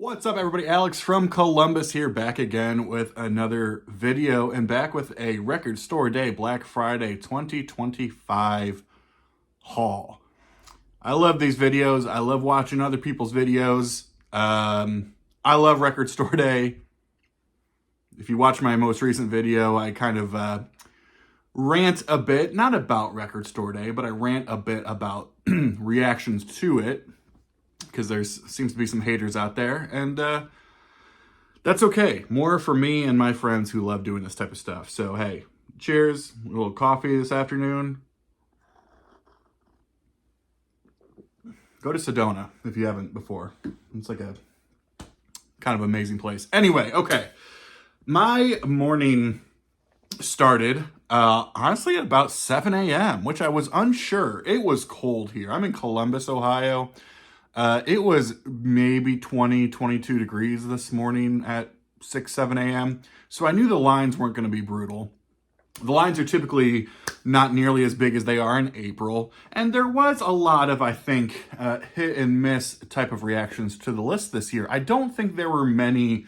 What's up, everybody? Alex from Columbus here, back again with another video and back with a Record Store Day Black Friday 2025 haul. I love these videos. I love watching other people's videos. I love Record Store Day. If you watch my most recent video, I kind of rant a bit, not about Record Store Day, but I rant a bit about reactions to it, because there seems to be some haters out there, and that's okay. More for me and my friends who love doing this type of stuff. So, hey, cheers. A little coffee this afternoon. Go to Sedona if you haven't before. It's like a kind of amazing place. Anyway, okay. My morning started, honestly, at about 7 a.m., which I was unsure. It was cold here. I'm in Columbus, Ohio. It was maybe 20, 22 degrees this morning at 6, 7 a.m. So I knew the lines weren't going to be brutal. The lines are typically not nearly as big as they are in April. And there was a lot of, I think, hit and miss type of reactions to the list this year. I don't think there were many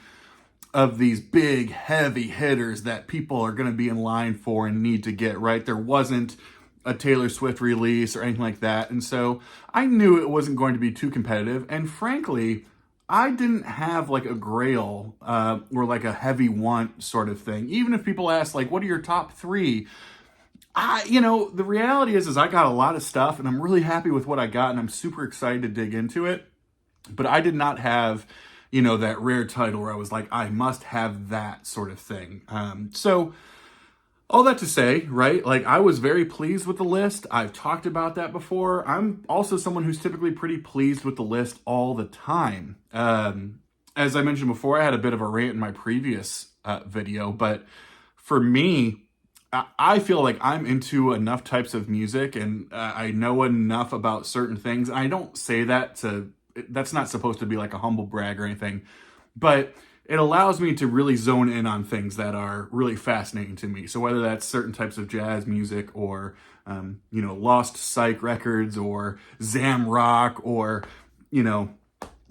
of these big, heavy hitters that people are going to be in line for and need to get, right? There wasn't a Taylor Swift release or anything like that. And so I knew it wasn't going to be too competitive. And frankly, I didn't have like a grail or like a heavy want sort of thing. Even if people ask, like, what are your top three? The reality is I got a lot of stuff and I'm really happy with what I got and I'm super excited to dig into it. But I did not have, that rare title where I was like, I must have that sort of thing. So all that to say, right, like I was very pleased with the list. I've talked about that before. I'm also someone who's typically pretty pleased with the list all the time. As I mentioned before, I had a bit of a rant in my previous video, but for me, I feel like I'm into enough types of music and I know enough about certain things. I don't say that that's not supposed to be like a humble brag or anything, but it allows me to really zone in on things that are really fascinating to me. So whether that's certain types of jazz music or, Lost Psych records or Zamrock or,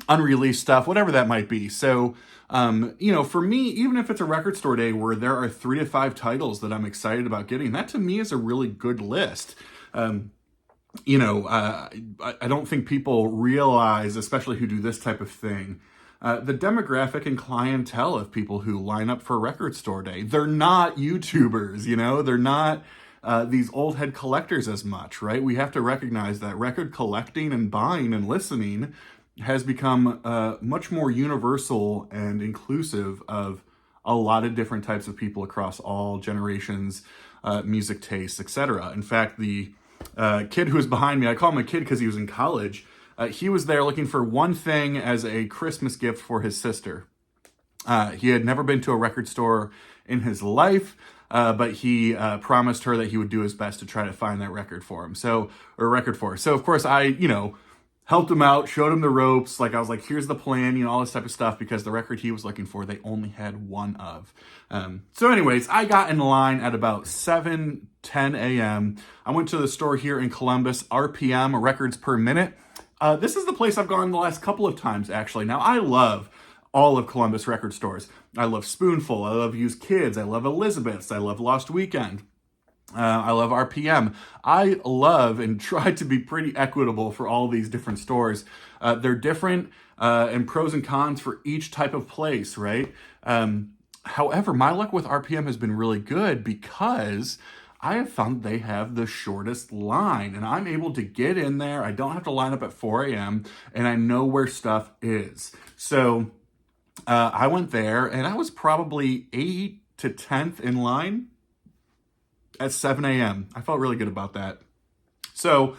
unreleased stuff, whatever that might be. So, for me, even if it's a Record Store Day where there are 3 to 5 titles that I'm excited about getting, that to me is a really good list. I don't think people realize, especially who do this type of thing, the demographic and clientele of people who line up for Record Store Day. They're not YouTubers, they're not these old head collectors as much, right? We have to recognize that record collecting and buying and listening has become much more universal and inclusive of a lot of different types of people across all generations, music tastes, etc. In fact, the kid who was behind me, I call him a kid because he was in college. He was there looking for one thing as a Christmas gift for his sister. He had never been to a record store in his life, but he promised her that he would do his best to try to find that record for him. So of course I, helped him out, showed him the ropes. Like I was like, here's the plan, all this type of stuff, because the record he was looking for, they only had one of. So anyways, I got in line at about 7, 10 a.m. I went to the store here in Columbus, RPM, Records Per Minute. This is the place I've gone the last couple of times, actually. Now, I love all of Columbus record stores. I love Spoonful. I love Used Kids. I love Elizabeth's. I love Lost Weekend. I love RPM. I love and try to be pretty equitable for all these different stores. They're different and pros and cons for each type of place, right? However, my luck with RPM has been really good because I have found they have the shortest line and I'm able to get in there. I don't have to line up at 4 a.m. and I know where stuff is. So I went there and I was probably 8 to 10th in line at 7 a.m. I felt really good about that. So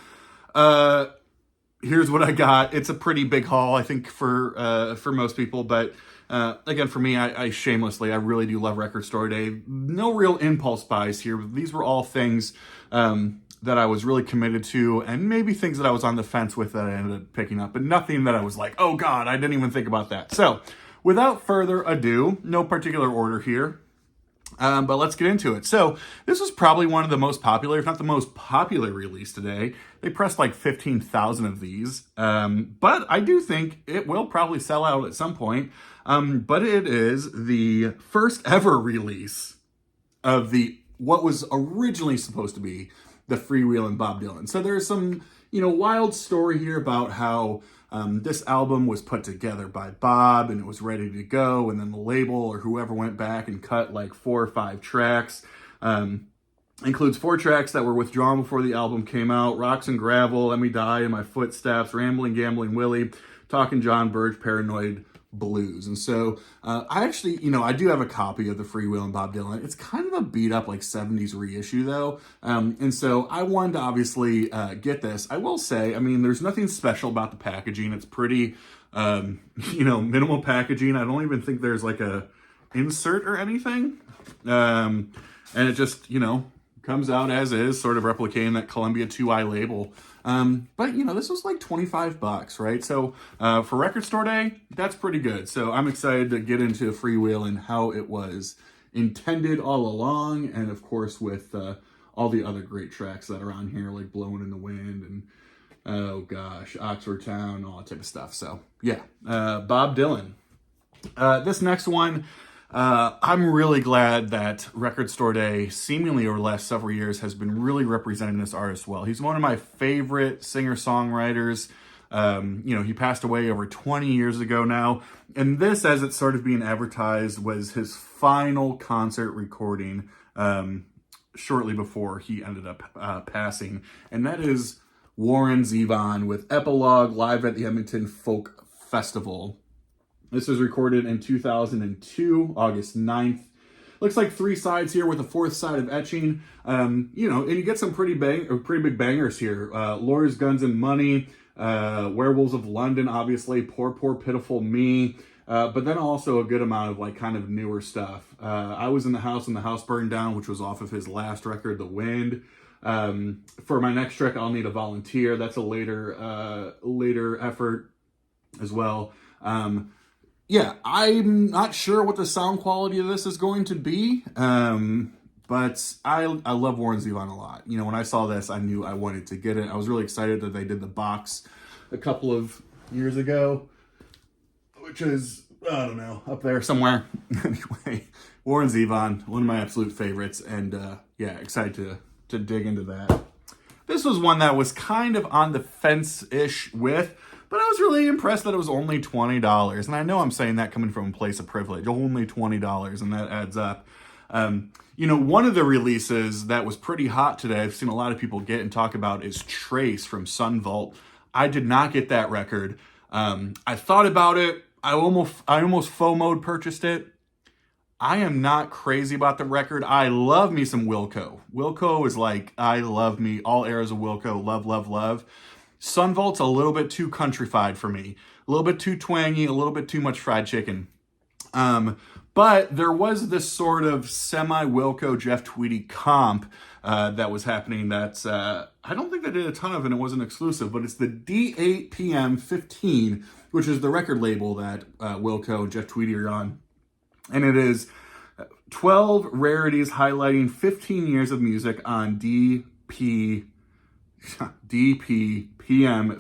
here's what I got. It's a pretty big haul, I think, for most people, but again, for me, I shamelessly, I really do love Record Store Day. No real impulse buys here. These were all things that I was really committed to, and maybe things that I was on the fence with that I ended up picking up, but nothing that I was like, oh God, I didn't even think about that. So without further ado, no particular order here. But let's get into it. So this was probably one of the most popular, if not the most popular release today. They pressed like 15,000 of these. But I do think it will probably sell out at some point. But it is the first ever release of what was originally supposed to be the Freewheelin' Bob Dylan. So there's some, wild story here about how this album was put together by Bob and it was ready to go, and then the label or whoever went back and cut like 4 or 5 tracks. Includes 4 tracks that were withdrawn before the album came out: Rocks and Gravel, Let Me Die, In My Footsteps, Rambling Gambling Willie, Talking John Birch, Paranoid Blues. And so I actually, I do have a copy of the Freewheelin' Bob Dylan. It's kind of a beat up like 70s reissue though. And so I wanted to obviously get this. I will say, there's nothing special about the packaging. It's pretty, minimal packaging. I don't even think there's like a insert or anything. And it just, comes out as is, sort of replicating that Columbia 2i label. But this was like $25, right? So for Record Store Day, that's pretty good. So I'm excited to get into Freewheelin' and how it was intended all along, and of course with all the other great tracks that are on here, like Blowin' in the Wind and Oxford Town, all that type of stuff. So yeah, Bob Dylan. This next one, I'm really glad that Record Store Day, seemingly over the last several years, has been really representing this artist well. He's one of my favorite singer-songwriters. He passed away over 20 years ago now. And this, as it's sort of being advertised, was his final concert recording shortly before he ended up passing. And that is Warren Zevon with Epilogue live at the Edmonton Folk Festival. This was recorded in 2002, August 9th. Looks like 3 sides here with a 4th side of etching. And you get some pretty big bangers here. Laura's Guns and Money, Werewolves of London, obviously, Poor Poor Pitiful Me. But then also a good amount of like kind of newer stuff. I Was in the House and the House Burned Down, which was off of his last record, The Wind. For my next track, I'll Need a Volunteer. That's a later effort as well. Yeah, I'm not sure what the sound quality of this is going to be, but I love Warren Zevon a lot. When I saw this, I knew I wanted to get it. I was really excited that they did the box a couple of years ago, which is, I don't know, up there somewhere. Anyway, Warren Zevon, one of my absolute favorites, and excited to dig into that. This was one that was kind of on the fence-ish with, but I was really impressed that it was only $20. And I know I'm saying that coming from a place of privilege, only $20, and that adds up. One of the releases that was pretty hot today, I've seen a lot of people get and talk about, is Trace from Sun Vault. I did not get that record. I thought about it. I almost FOMO'd purchased it. I am not crazy about the record. I love me some Wilco. Wilco is like, I love me. All eras of Wilco. Love, love, love. Sun Vault's a little bit too countrified for me. A little bit too twangy, a little bit too much fried chicken. But there was this sort of semi-Wilco Jeff Tweedy comp that was happening that's, I don't think they did a ton of, and it wasn't exclusive, but it's the DBPM 15, which is the record label that Wilco and Jeff Tweedy are on. And it is 12 rarities highlighting 15 years of music on DBPM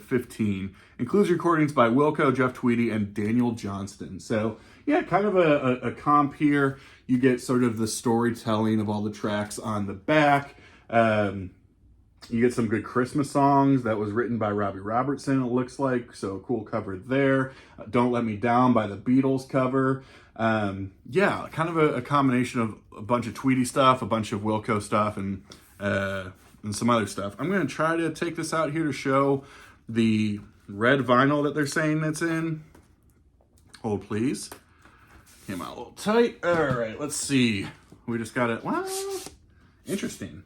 15. Includes recordings by Wilco, Jeff Tweedy, and Daniel Johnston. So, yeah, kind of a comp here. You get sort of the storytelling of all the tracks on the back. You get some good Christmas songs that was written by Robbie Robertson, it looks like. So, cool cover there. Don't Let Me Down by the Beatles cover. Kind of a combination of a bunch of Tweedy stuff, a bunch of Wilco stuff, and some other stuff. I'm going to try to take this out here to show the red vinyl that they're saying it's in. Hold, please. Came out a little tight. All right, let's see. We just got it. Well, interesting.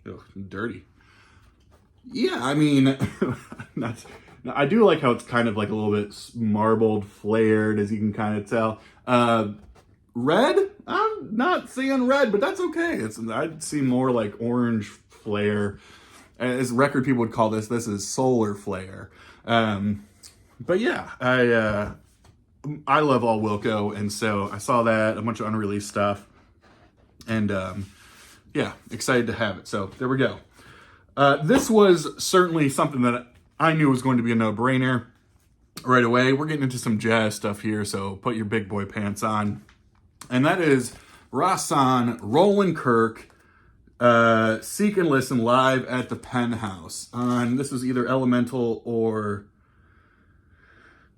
Ugh, dirty. Yeah, I mean, I do like how it's kind of like a little bit marbled, flared, as you can kind of tell. Red? I'm not seeing red, but that's okay. I'd see more like orange flare. As record people would call this is solar flare. But yeah, I love all Wilco, and so I saw that, a bunch of unreleased stuff. And yeah, excited to have it. So there we go. This was certainly something that I knew was going to be a no-brainer right away. We're getting into some jazz stuff here, so put your big boy pants on. And that is Rahsaan, Roland, Kirk, Seek and Listen live at the Penthouse. This was either Elemental or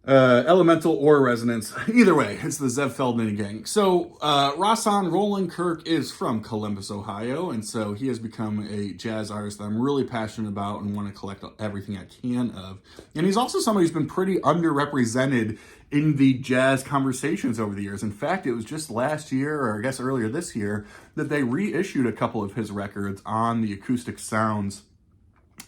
Resonance. Either way, it's the Zev Feldman gang. So Rahsaan Roland Kirk is from Columbus, Ohio, and so he has become a jazz artist that I'm really passionate about and want to collect everything I can of. And he's also somebody who's been pretty underrepresented in the jazz conversations over the years. In fact, it was just last year, or I guess earlier this year, that they reissued a couple of his records on the Acoustic Sounds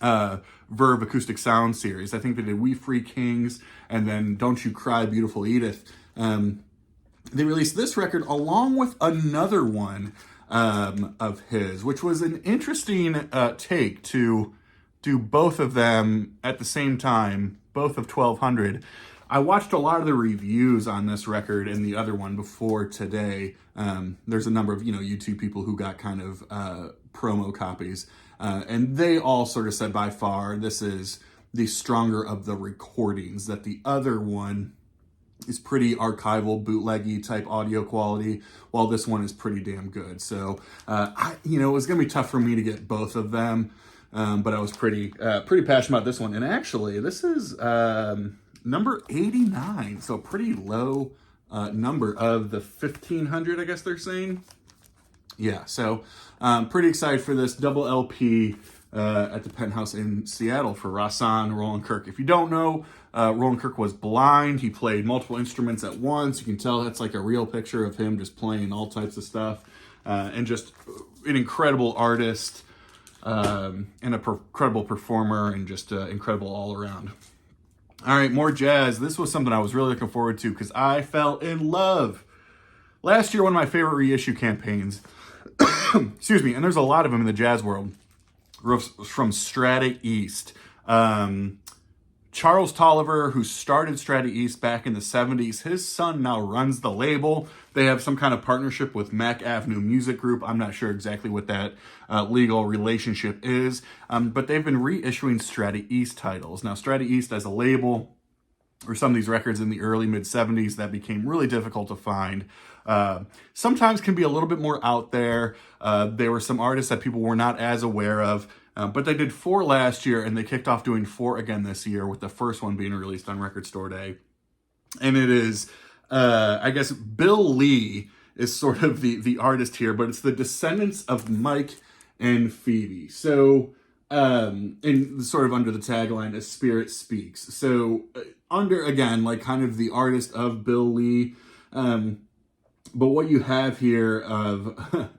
Verve Acoustic Sound series. I think they did We Free Kings and then Don't You Cry, Beautiful Edith. They released this record along with another one of his, which was an interesting take to do both of them at the same time, both of 1200. I watched a lot of the reviews on this record and the other one before today. There's a number of, YouTube people who got kind of promo copies. And they all sort of said by far this is the stronger of the recordings, that the other one is pretty archival, bootleggy type audio quality, while this one is pretty damn good. So, it was going to be tough for me to get both of them, but I was pretty passionate about this one. And actually, this is number 89, so pretty low number of the 1500, I guess they're saying. Yeah, so pretty excited for this double LP at the Penthouse in Seattle for Rahsaan Roland Kirk. If you don't know, Roland Kirk was blind. He played multiple instruments at once. You can tell that's like a real picture of him just playing all types of stuff. And just an incredible artist and an incredible performer and just incredible all around. All right, more jazz. This was something I was really looking forward to because I fell in love. Last year, one of my favorite reissue campaigns, excuse me, and there's a lot of them in the jazz world, from Strata East. Charles Tolliver, who started Strata East back in the 70s, his son now runs the label. They have some kind of partnership with Mac Avenue Music Group. I'm not sure exactly what that legal relationship is, but they've been reissuing Strata East titles. Now, Strata East as a label, or some of these records in the early mid-70s that became really difficult to find, sometimes can be a little bit more out there. There were some artists that people were not as aware of, but they did 4 last year, and they kicked off doing 4 again this year, with the first one being released on Record Store Day. And it is, I guess, Bill Lee is sort of the artist here, but it's the descendants of Mike and Phoebe. So, and sort of under the tagline, A Spirit Speaks. So, under, again, like kind of the artist of Bill Lee, but what you have here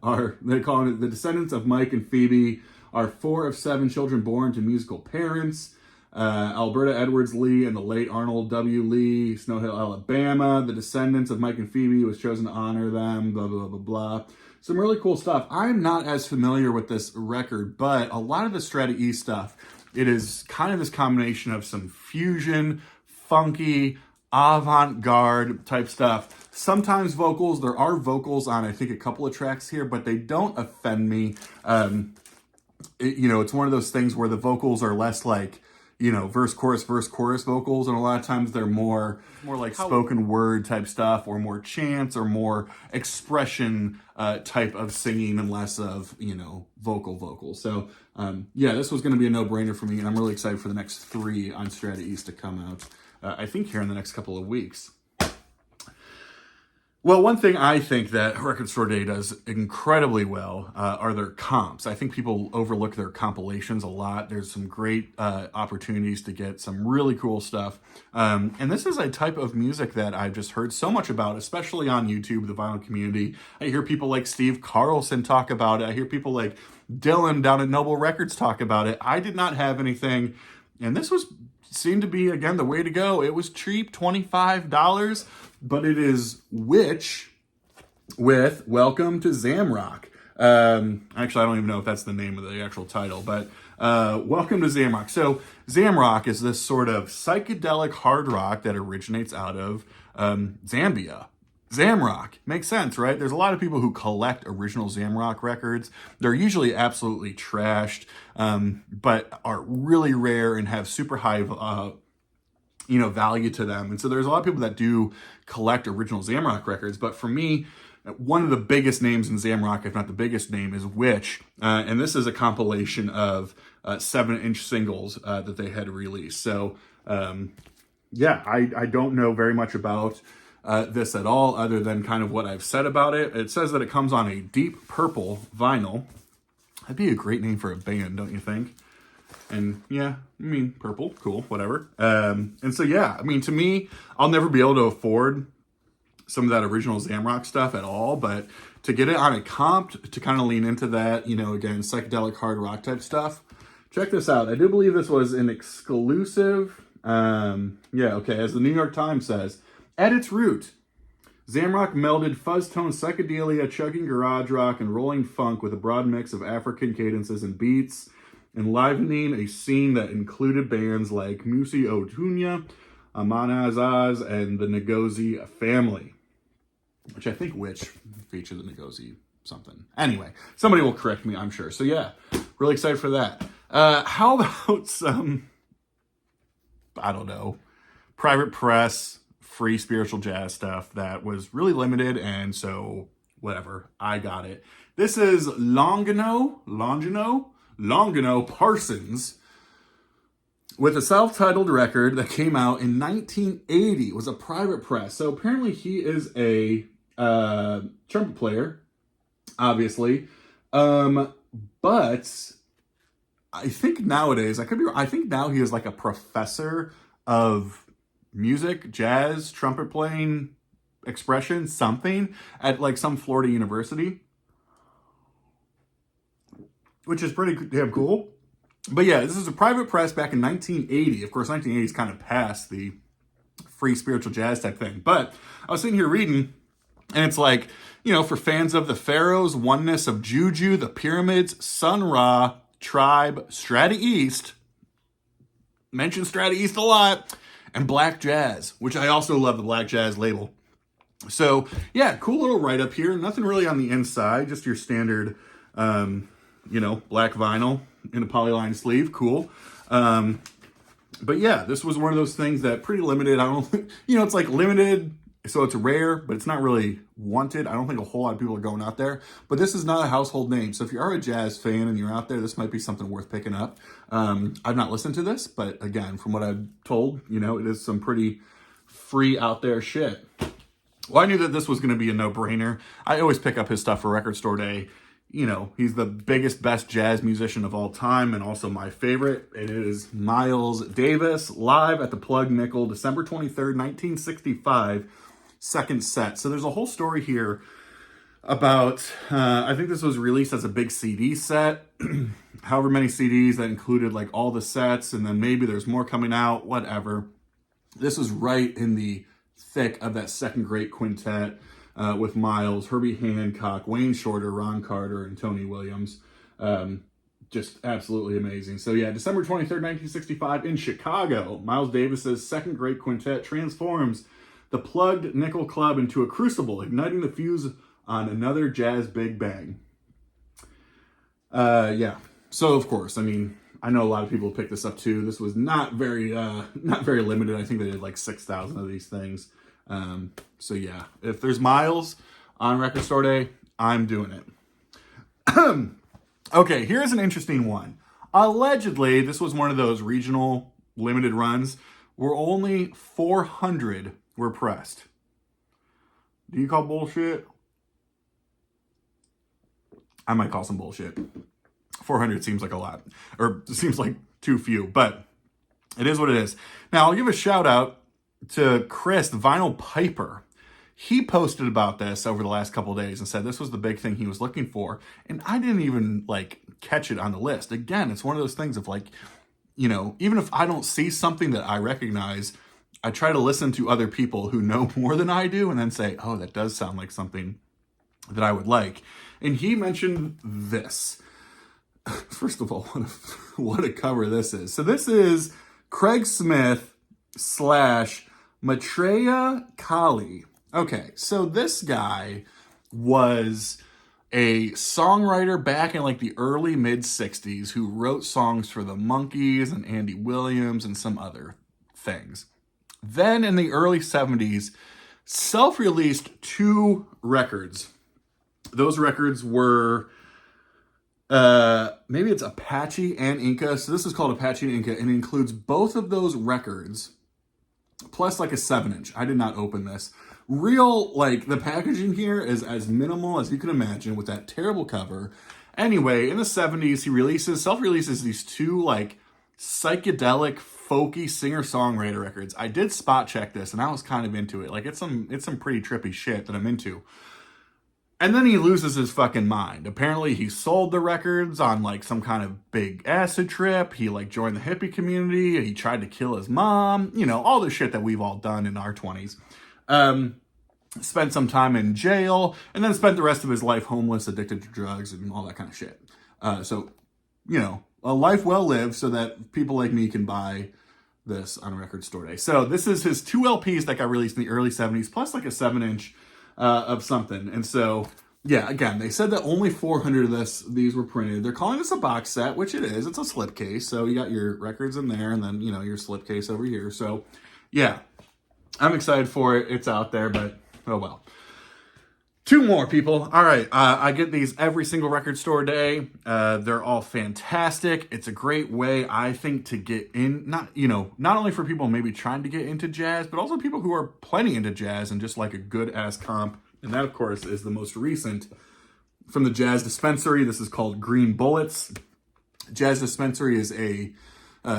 are, they're calling it the descendants of Mike and Phoebe, are 4 of 7 children born to musical parents. Alberta Edwards Lee and the late Arnold W. Lee, Snow Hill, Alabama. The descendants of Mike and Phoebe was chosen to honor them, blah, blah, blah, blah. Some really cool stuff. I'm not as familiar with this record, but a lot of the Strata East stuff, it is kind of this combination of some fusion, funky, avant-garde type stuff. Sometimes vocals. There are vocals on, I think, a couple of tracks here, but they don't offend me. It's one of those things where the vocals are less like, verse, chorus vocals. And a lot of times they're more like spoken word type stuff, or more chants, or more expression type of singing, and less of, vocals. So, this was going to be a no-brainer for me. And I'm really excited for the next 3 on Strata East to come out, I think here in the next couple of weeks. Well, one thing I think that Record Store Day does incredibly well are their comps. I think people overlook their compilations a lot. There's some great opportunities to get some really cool stuff. And this is a type of music that I've just heard so much about, especially on YouTube, the vinyl community. I hear people like Steve Carlson talk about it. I hear people like Dylan down at Noble Records talk about it. I did not have anything, and this seemed to be, again, the way to go. It was cheap, $25, but it is with Welcome to Zamrock. Actually, I don't even know if that's the name of the actual title, but Welcome to Zamrock. So Zamrock is this sort of psychedelic hard rock that originates out of Zambia. Zamrock. Makes sense, right? There's a lot of people who collect original Zamrock records. They're usually absolutely trashed, but are really rare and have super high, value to them. And so there's a lot of people that do collect original Zamrock records. But for me, one of the biggest names in Zamrock, if not the biggest name, is Witch. And this is a compilation of 7-inch singles that they had released. So, I don't know very much about this at all, other than kind of what I've said about it. It says that it comes on a deep purple vinyl. That'd be a great name for a band, don't you think? And yeah, I mean, purple, cool, whatever. And so, yeah, I mean, to me, I'll never be able to afford some of that original Zamrock stuff at all, but to get it on a comp, to kind of lean into that, again, psychedelic hard rock type stuff, check this out. I do believe this was an exclusive, as the New York Times says, at its root, Zamrock melded fuzz-tone psychedelia, chugging garage rock, and rolling funk with a broad mix of African cadences and beats, enlivening a scene that included bands like Musi Otunya, Amana Azaz, and the Ngozi family. Which I think featured the Ngozi something. Anyway, somebody will correct me, I'm sure. So yeah, really excited for that. How about some, I don't know, private press, free spiritual jazz stuff that was really limited, and so whatever, I got it. This is Longino Parsons with a self-titled record that came out in 1980. It was a private press. So apparently he is a trumpet player, obviously. But I think nowadays, I could be wrong, I think now he is like a professor of music, jazz, trumpet playing, expression, something at like some Florida university, which is pretty damn cool. But yeah, this is a private press back in 1980. Of course, 1980 is kind of past the free spiritual jazz type thing. But I was sitting here reading, and it's like, for fans of the Pharaohs, Oneness of Juju, the Pyramids, Sun Ra, Tribe, Strata East, mention Strata East a lot, and Black Jazz, which I also love the Black Jazz label. So yeah, cool little write-up here. Nothing really on the inside, just your standard, black vinyl in a polyline sleeve. Cool. But yeah, this was one of those things that pretty limited. I don't, it's like limited, so it's rare, but it's not really wanted. I don't think a whole lot of people are going out there, but this is not a household name. So if you are a jazz fan and you're out there, this might be something worth picking up. I've not listened to this, but again, from what I've told, it is some pretty free out there shit. Well, I knew that this was going to be a no-brainer. I always pick up his stuff for Record Store Day. He's the biggest, best jazz musician of all time, and also my favorite. It is Miles Davis, live at the Plug Nickel, December 23rd, 1965, second set. So there's a whole story here about, I think this was released as a big CD set, however many CDs that included like all the sets, and then maybe there's more coming out, whatever. This was right in the thick of that second great quintet, with Miles, Herbie Hancock, Wayne Shorter, Ron Carter, and Tony Williams. Just absolutely amazing. So yeah, December 23rd, 1965 in Chicago, Miles Davis's second great quintet transforms the Plugged Nickel Club into a crucible, igniting the fuse on another jazz big bang. So of course, I mean, I know a lot of people picked this up too. This was not very limited. I think they did like 6,000 of these things. So yeah, if there's Miles on Record Store Day, I'm doing it. Okay, here's an interesting one. Allegedly, this was one of those regional limited runs where only 400 were pressed. Do you call bullshit? I might call some bullshit. 400 seems like a lot, or seems like too few, but it is what it is. Now, I'll give a shout out to Chris, the Vinyl Piper. He posted about this over the last couple of days and said this was the big thing he was looking for. And I didn't even like catch it on the list. Again, it's one of those things of like, even if I don't see something that I recognize, I try to listen to other people who know more than I do and then say, oh, that does sound like something that I would like. And he mentioned this. First of all, what a cover this is. So this is Craig Smith / Maitreya Kali Okay, so this guy was a songwriter back in like the early mid 60s who wrote songs for the Monkees and Andy Williams and some other things. Then in the early 70s, self-released 2 records. Those records were maybe it's Apache and Inca. So this is called Apache and Inca, and it includes both of those records plus like a 7-inch. I did not open this. Real, like, the packaging here is as minimal as you can imagine with that terrible cover. Anyway, in the 70s, he self-releases these 2, like, psychedelic, folky singer-songwriter records. I did spot check this, and I was kind of into it. Like, it's some pretty trippy shit that I'm into. And then he loses his fucking mind. Apparently, he sold the records on, like, some kind of big acid trip. He, like, joined the hippie community. He tried to kill his mom. You know, all the shit that we've all done in our 20s. Spent some time in jail, and then spent the rest of his life homeless, addicted to drugs, and all that kind of shit. So, you know, a life well lived so that people like me can buy this on a record store day. So this is his 2 LPs that got released in the early 70s, plus like a 7-inch of something. And so, yeah, again, they said that only 400 of these were printed. They're calling this a box set, which it is. It's a slipcase. So you got your records in there, and then, you know, your slipcase over here. So, yeah. I'm excited for it. It's out there, but oh well. 2 more, people. All right. I get these every single record store day. They're all fantastic. It's a great way, I think, to get in, not only for people maybe trying to get into jazz, but also people who are plenty into jazz and just like a good ass comp. And that, of course, is the most recent from the Jazz Dispensary. This is called Green Bullets. Jazz Dispensary is a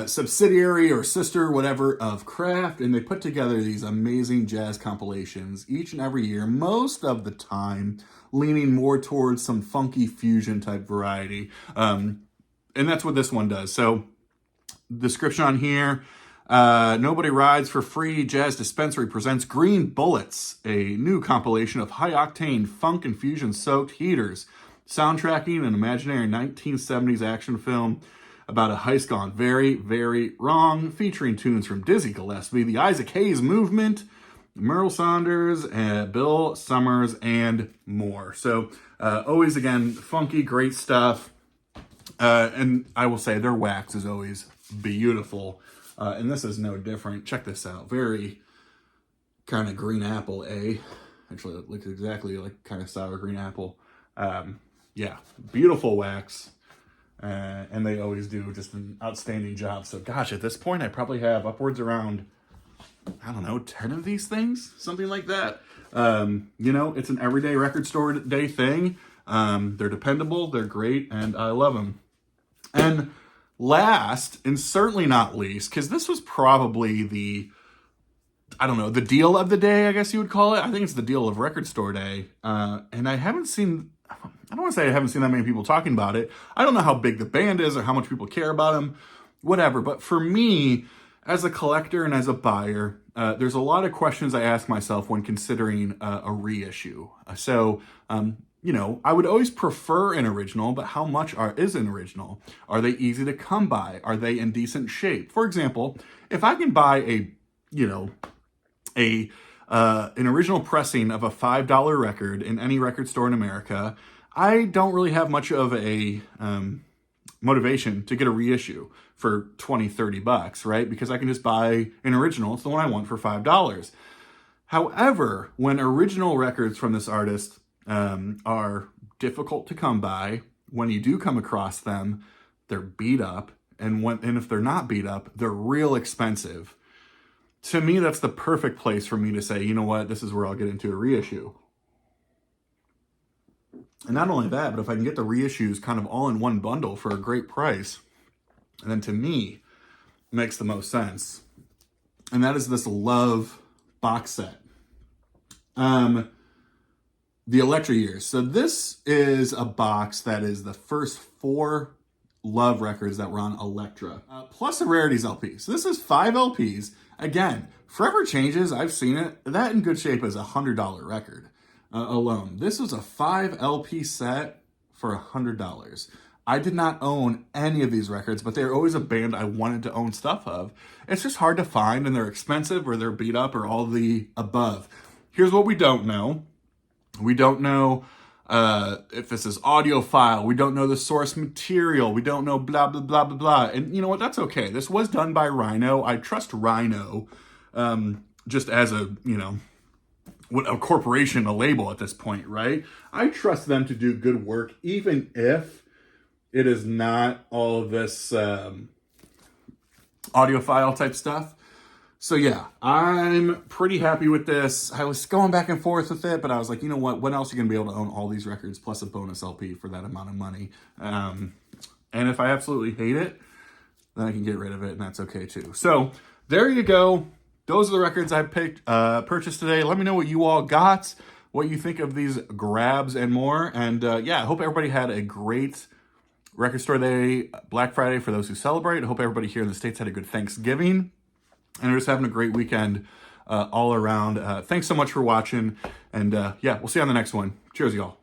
subsidiary or sister, whatever, of Kraft, and they put together these amazing jazz compilations each and every year, most of the time leaning more towards some funky fusion type variety. And that's what this one does. So, description on here, Nobody Rides for Free. Jazz Dispensary presents Green Bullets, a new compilation of high-octane funk and fusion-soaked heaters, soundtracking an imaginary 1970s action film about a heist gone very, very wrong, featuring tunes from Dizzy Gillespie, the Isaac Hayes Movement, Merle Saunders, Bill Summers, and more. So, always, again, funky, great stuff. And I will say their wax is always beautiful. And this is no different. Check this out. Very kind of green apple, eh? Actually, it looks exactly like kind of sour green apple. Yeah, beautiful wax. And they always do just an outstanding job. So, gosh, at this point, I probably have upwards around, I don't know, 10 of these things, something like that. You know, it's an everyday record store day thing. They're dependable, they're great, and I love them. And last, and certainly not least, because this was probably the deal of the day, I guess you would call it. I think it's the deal of record store day. And I don't want to say I haven't seen that many people talking about it. I don't know how big the band is or how much people care about them, whatever. But for me, as a collector and as a buyer, there's a lot of questions I ask myself when considering a reissue. So, you know, I would always prefer an original, but how much is an original? Are they easy to come by? Are they in decent shape? For example, if I can buy an original pressing of a $5 record in any record store in America, I don't really have much of a motivation to get a reissue for $20-$30, right? Because I can just buy an original. It's the one I want for $5. However, when original records from this artist are difficult to come by, when you do come across them, they're beat up, and if they're not beat up, they're real expensive. To me, that's the perfect place for me to say, you know what, this is where I'll get into a reissue. And not only that, but if I can get the reissues kind of all in one bundle for a great price, then to me, it makes the most sense. And that is this Love box set. The Electra Years. So this is a box that is the first 4 Love records that were on Electra, plus a Rarities LP. So this is 5 LPs. Again, Forever Changes, I've seen it. That in good shape is a $100 record alone. This was a 5 LP set for $100. I did not own any of these records, but they're always a band I wanted to own stuff of. It's just hard to find, and they're expensive, or they're beat up, or all the above. Here's what we don't know. We don't know if this is audio file. We don't know the source material. We don't know blah, blah, blah, blah, blah. And you know what? That's okay. This was done by Rhino. I trust Rhino just as a, a corporation, a label at this point, right? I trust them to do good work, even if it is not all of this audiophile type stuff. So yeah, I'm pretty happy with this. I was going back and forth with it, but I was like, you know what? When else are you going to be able to own all these records plus a bonus LP for that amount of money? And if I absolutely hate it, then I can get rid of it, and that's okay too. So there you go. Those are the records I purchased today. Let me know what you all got, what you think of these grabs and more. And yeah, I hope everybody had a great Record Store Day, Black Friday for those who celebrate. I hope everybody here in the States had a good Thanksgiving and are just having a great weekend all around. Thanks so much for watching. And yeah, we'll see you on the next one. Cheers, y'all.